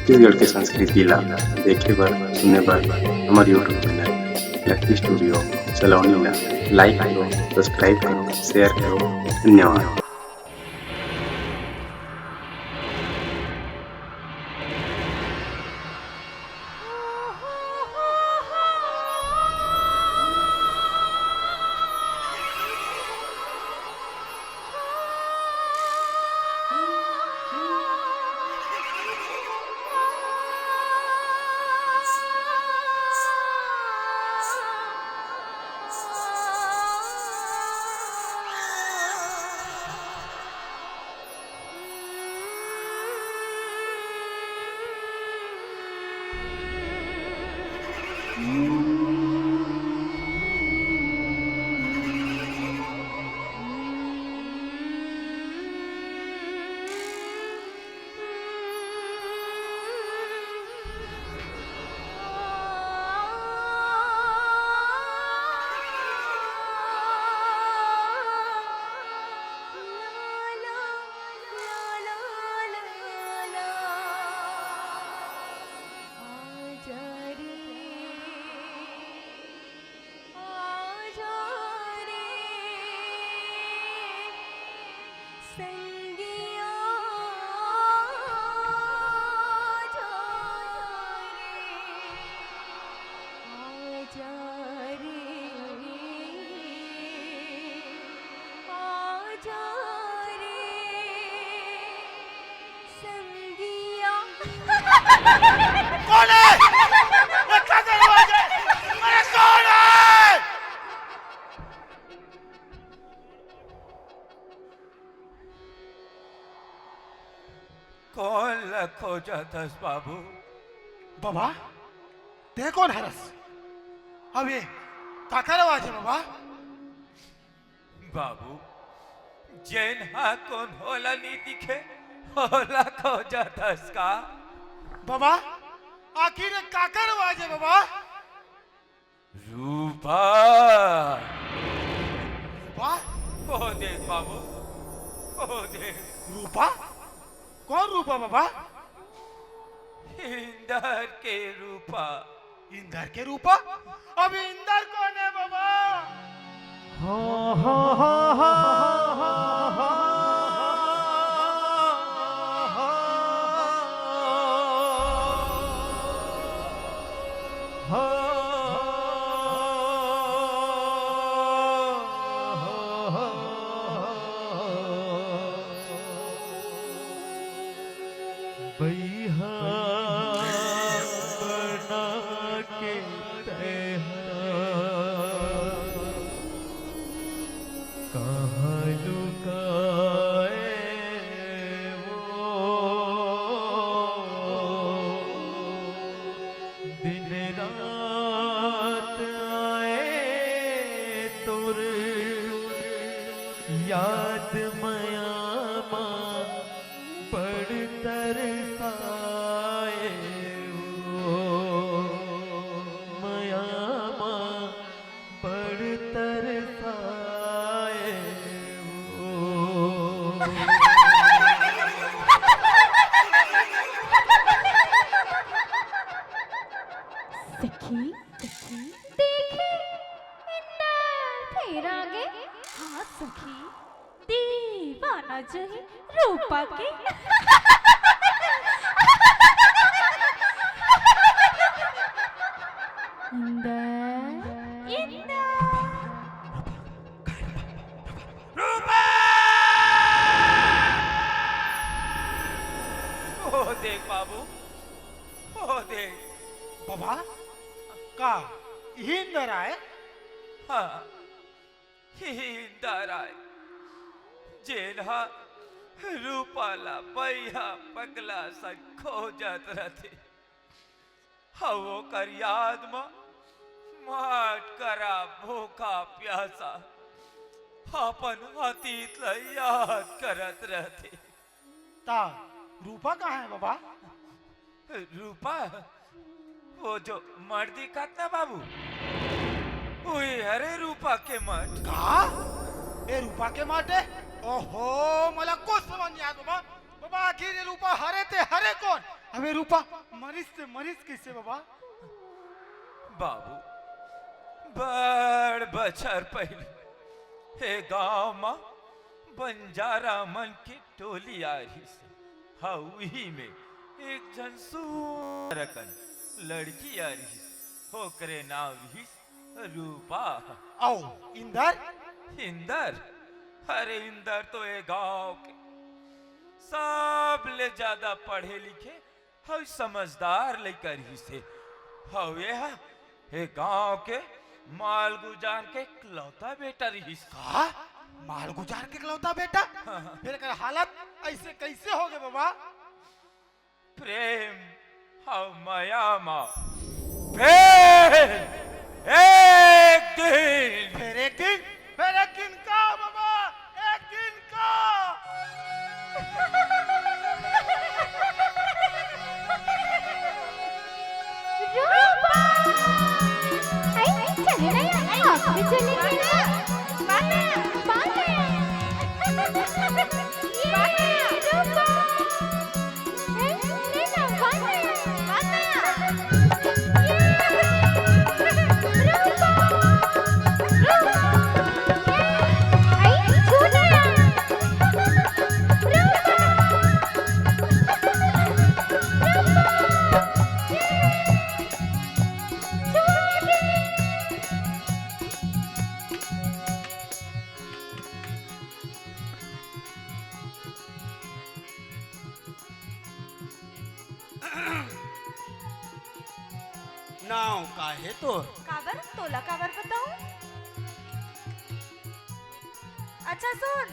छत्तीसगढ़ के संस्कृति ला देखे बर सुने बर हमार यूट्यूब चैनल लकी स्टूडियो सलोनी ला लाइक करो, सब्सक्राइब करो, शेयर करो। धन्यवाद। कौन है? अच्छा दरवाजे! अरे कौन है? कौन लखो जातस बाबू? बाबा ते कौन हरस? अबे काका रवाजे बाबा? बाबू जैन हा कौन होला नी दिखे होला खो जातस का? बाबा आखिर काका रवाजे बाबा? रूपा रूपा? ओ देख बाबू ओ देख रूपा? कौन रूपा बाबा? इंदर के रूपा। इंदर के रूपा? अब इंदर कौन है बाबा? याद मयामा पड़ तरसाए वो मयामा पड़ तरसाए वो। सखी सखी देखे इंदर फिर आगे। हाँ सखी दीवाना जो है रूपा के। इंदर इंदर रूपा! ओ देख बाबू ओ देख। बाबा का इंदर आए? हाँ इंदर आए जेना रूपाला बैया पगला सा खोजत रहते। हवो कर याद में माट करा भूखा प्यासा अपन अतीत ला याद करत रहते। ता रूपा कहाँ है बाबा? रूपा वो जो मर्द दिखत ना बाबू ओए अरे रूपा के मठ। का? ए रूपा के माटे? ओहो मला कुछ समझ नहीं आया बाबा। बाबा आखिर ये रूपा हरे थे हरे कौन? अबे रूपा मरीज कैसे बाबा? बाबू बड़ बछर पहले हे गांव में बंजारा मन की टोली आ रही से हाउही में एक जन सुरकन लड़की आ रही होकरे नाम रही रूपा। आओ इंदर। इंदर? अरे इंदर तो ये गांव के सब ले ज्यादा पढ़े लिखे और समझदार लेकर ही से ये है हे गांव के माल गुजार के इकलौता बेटा रही। का माल गुजार के इकलौता बेटा? फिर कर हालत ऐसे कैसे हो गए बाबा? प्रेम हाँ माया माँ फिर एक दिन का बाबा, एक दिन का। रूपा आई चले ना यार आप भी चले ना माना माना ये रूपा ए लेना माना माना रूपा रूपा आई छोड़ा नाव का है तो काबर तोला काबर बताऊं? अच्छा सुन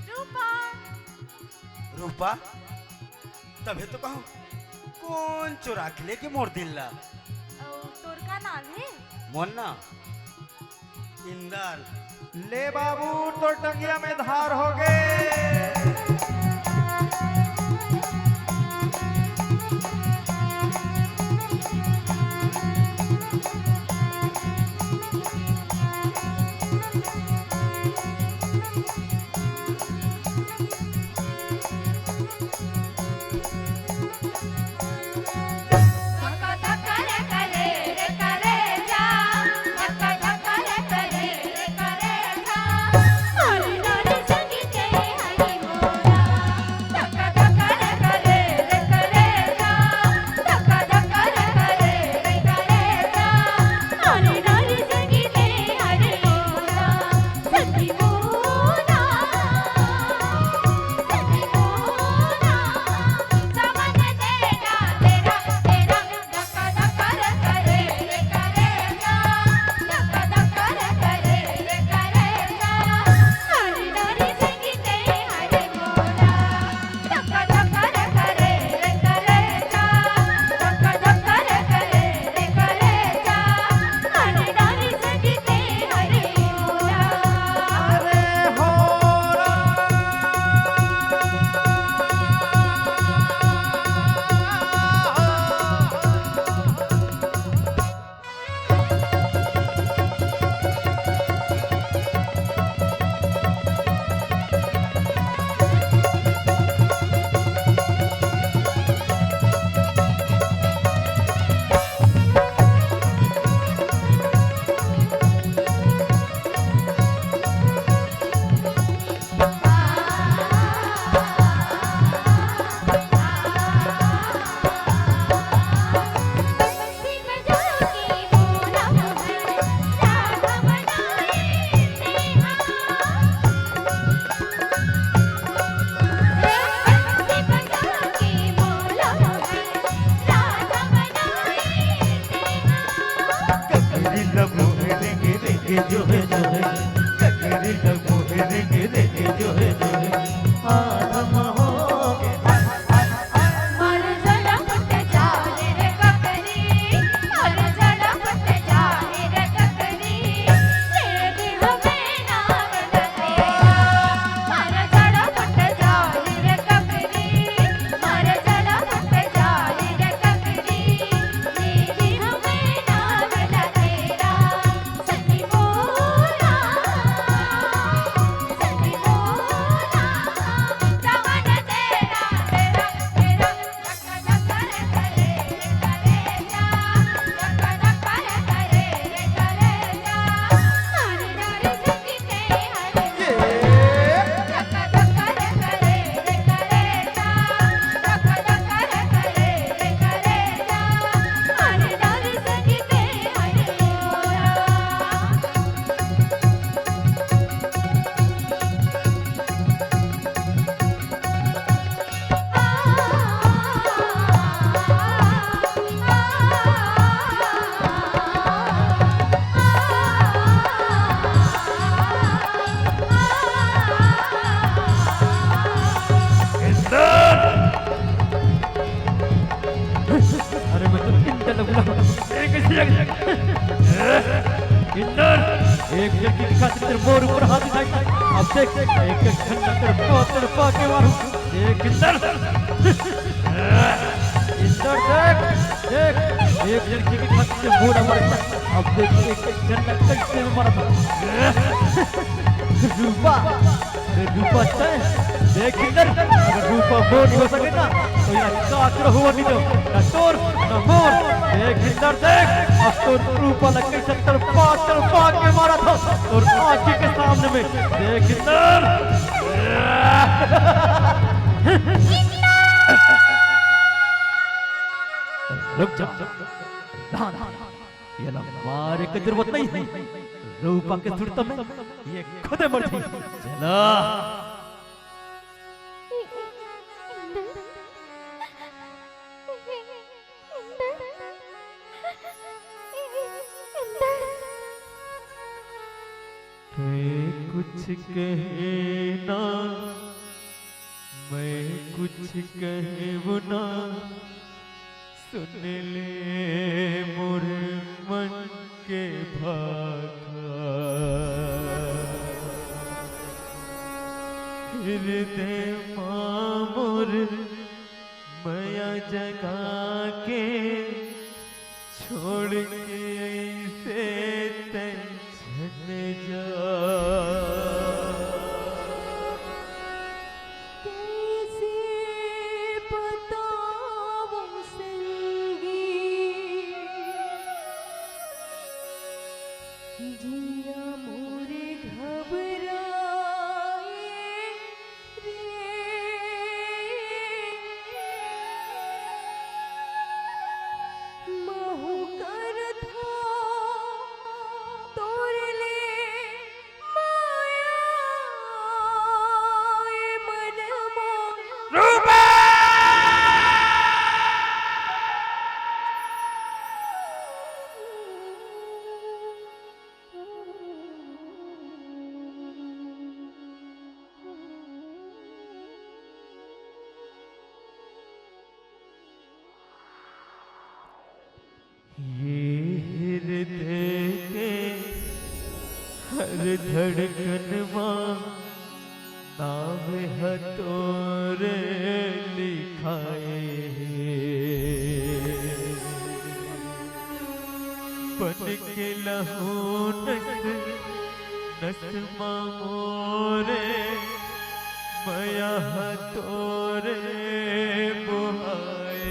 रूपा रूपा तभी तो कहूँ कौन चुरा के लेके मोड़ दिल्ला तोर का नाम है मोन्ना इंदर। ले बाबू तो टंगिया में धार हो गए। हरी रानी संगीत है हरी मोर तो बुला एक इंदर एक लड़की की खातिर तेरे मोर ऊपर हाथ उठाई अब देख एक एक घंटा तेरे पाके मारूं देख इंदर देख एक लड़की की खातिर तेरे मोर मारा अब देख एक एक घंटा कैसे मारा था रूपा अरे रूपा अच्छा है देख इंदर अगर रूपा मोर नहीं हो सके ना तो यार काकर हुआ नहीं तो ना तोर ना मोर देख इंदर देख अब तो रूपा लग गई 70 पाक के मारा था और आंखी के सामने में देख इंदर रुक जा ना ये ना मारे की जरूरत नहीं है रूपा के सुरता में ये खुद मर गई चला कुछ कहना मैं कुछ कहूँ ना सुन ले मोर मन के भाखा हृदय मोर माया जगा के छोड़ के ऐसे तन जा जिया मोरे घबराए रे महु कर था तोर ले माया मन रूपा हर धड़कन मां नाम है तोरे लिखाए बन के लहू नस नस मोरे माया है तोरे बुहाए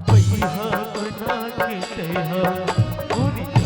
बना के तैयार पूरी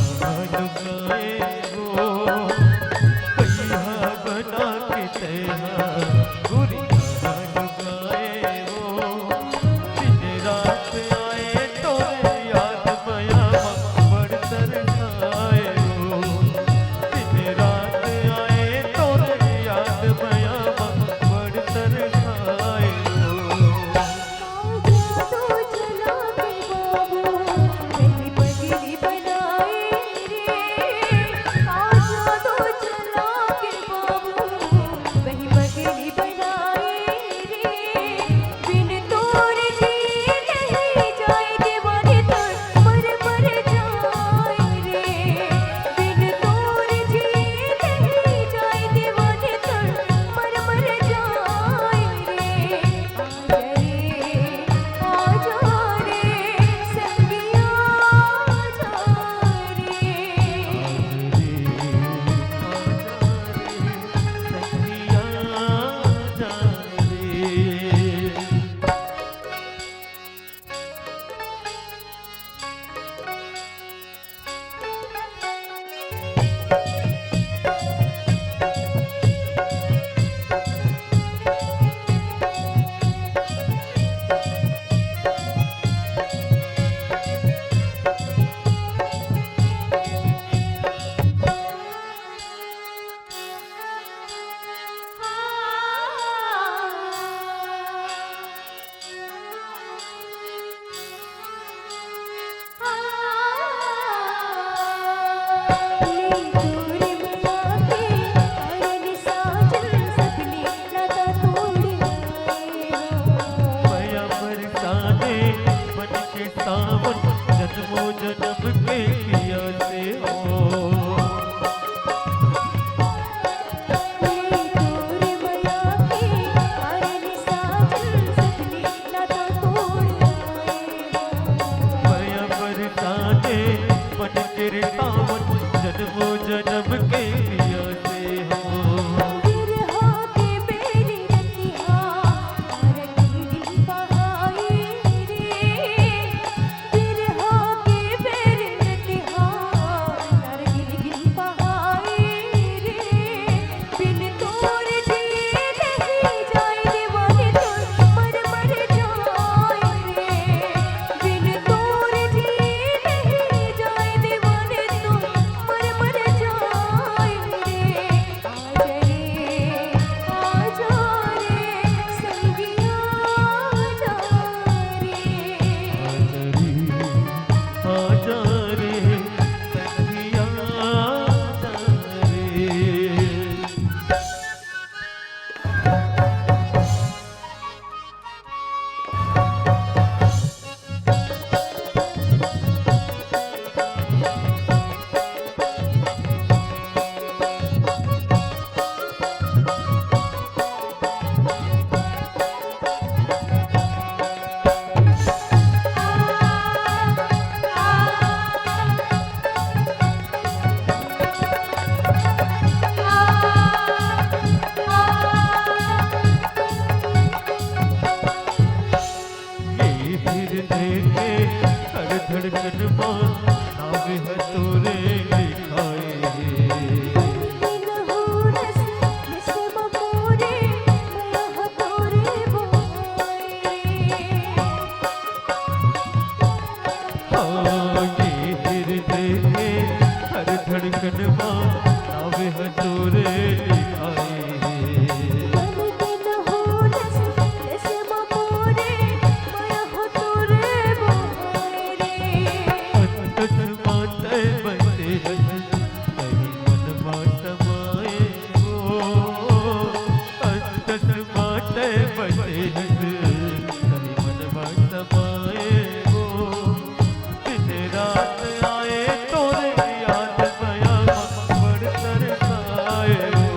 जन्मों जन्म के लिया से हो बिरहा के बेरी रतिहा रंगीन बहाए रे बिरहा के बेरी रतिहा रंगीन बहाए रे बिन तोर जी नहीं जाए दीवाने तोर मर मर जाए रे बिन तोर जी नहीं जाए दीवाने तोर मर मर जाए रे आजा रे संगिया जा रे आजा रे सखिया जा रे ये हृदय के हर धड़कन मां नाम है तोरे लिखाए बिन हो रस रस ममोरे मैं तोरे बोए हाँ ये हृदय के हर धड़कन मां नाम है तोरे लिखाए बिन हो रस रस ममोरे मैं तोरे बोए अंतस माते बंदे कहीं मन मात माए हो अंतस माते बंदे कहीं मन मात माए हो दिन रात आए तोरे याद बया बड़ तरसाए हो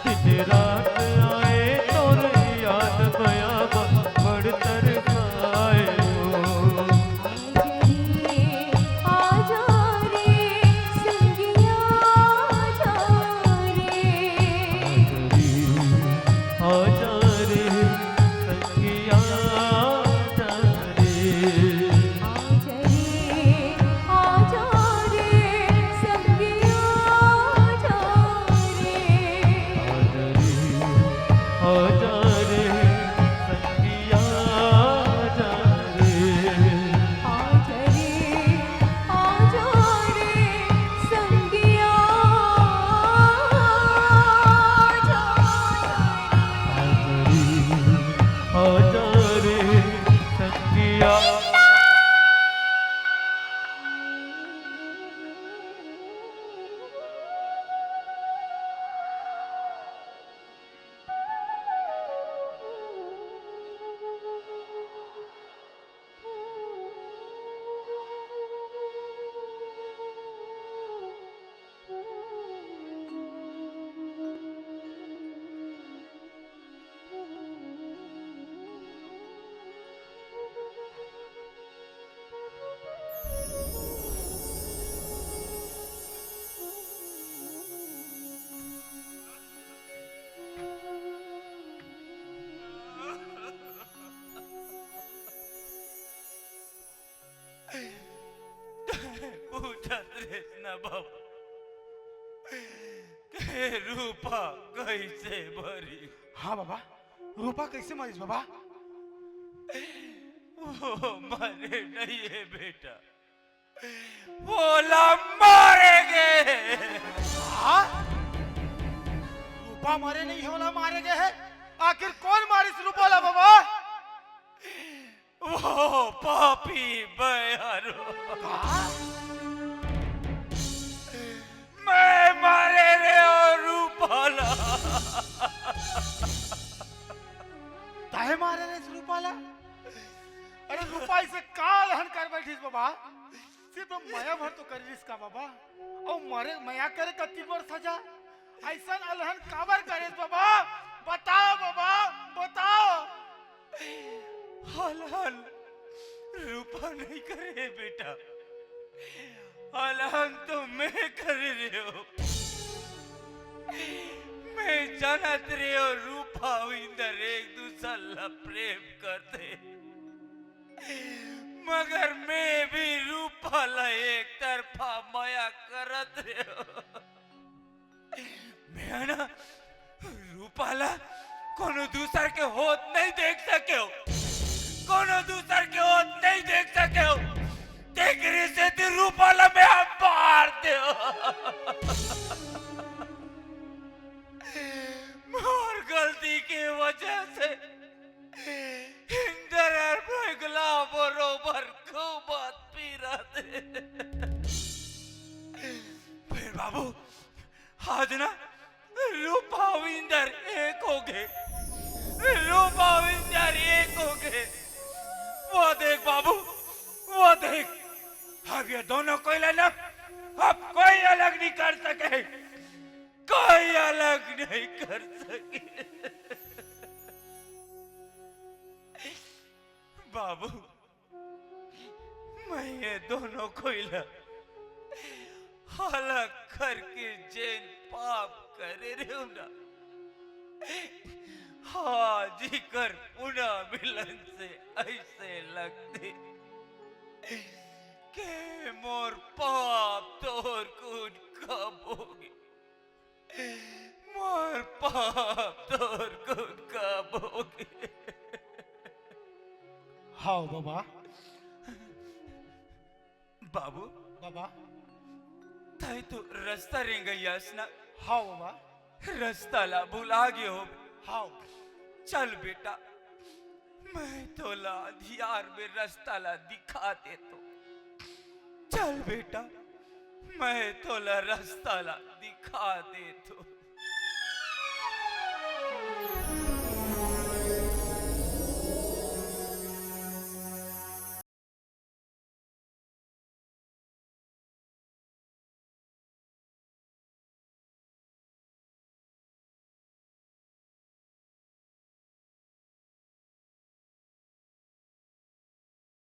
दिन रात आए तोरे याद बया बड़ तरसाए हो आजा रे संगिया जा रे आजा रे सखिया जा रे आजा रे संगिया जा रे आजा रे सखिया जा रे आजा रे संगिया आजा रे सखिया पूछत रे न बाबा के रूपा कैसे भरी हाँ बाबा रूपा कैसे मरीज बाबा वो मरे नहीं है बेटा बोला मारेंगे हाँ रूपा मारे नहीं होला मारे गए है आखिर कौन मारिस रूपाला बाबा वो पापी बयारो मैं मारे रे और रूपाला ताहे मारे रे इस रूपाला अरे रूपा इसे का लहन कर बैठीस बाबा सिर्फ माया भर तो कर इसका बाबा और मारे माया करे कत्ती पर सजा ऐसा अलहन काबर करे बाबा बताओ बाबा बताओ हल हल रूपा नहीं करे बेटा अलहन तो मैं कर जानत रे और रूपा इंदर एक दूसरा प्रेम करते, मगर मैं भी रूपा ला एक तरफा माया करत रे। मैं ना रूपा ला कोनो दूसर के होत नहीं देख सके हो, कोनो दूसर के होत नहीं देख सके हो। देख रही से ती रूपा ला में हम पार दे हो। मोर गलती की वजह से इंदर और भगला बरोबर को बात पी रहा थे। फिर बाबू आज ना रूपा और इंदर एक हो गए, रूपा और इंदर एक हो गए। वो देख बाबू, वो देख, अब ये दोनों कोई लेना, अब कोई अलग नहीं कर सके, कोई अलग नहीं कर सके। बाबू मैं ये दोनों कोई अलग करके जैन पाप करे रे ना, आज ही कर पुनः मिलन से ऐसे लगते के मोर पाप तोर कुन कब होगी, मोर पाप तोर कुन कब होगी। हाँ बाबा। बाबू बाबा। ताई तो रास्ता रेंग गयास ना। हाँ बाबा। रास्ता ला भुला गए हो। हाँ। चल बेटा, मैं तो ला धियार में रास्ता ला दिखा दे तो। चल बेटा, मैं तो ला रास्ता ला दिखा दे तो।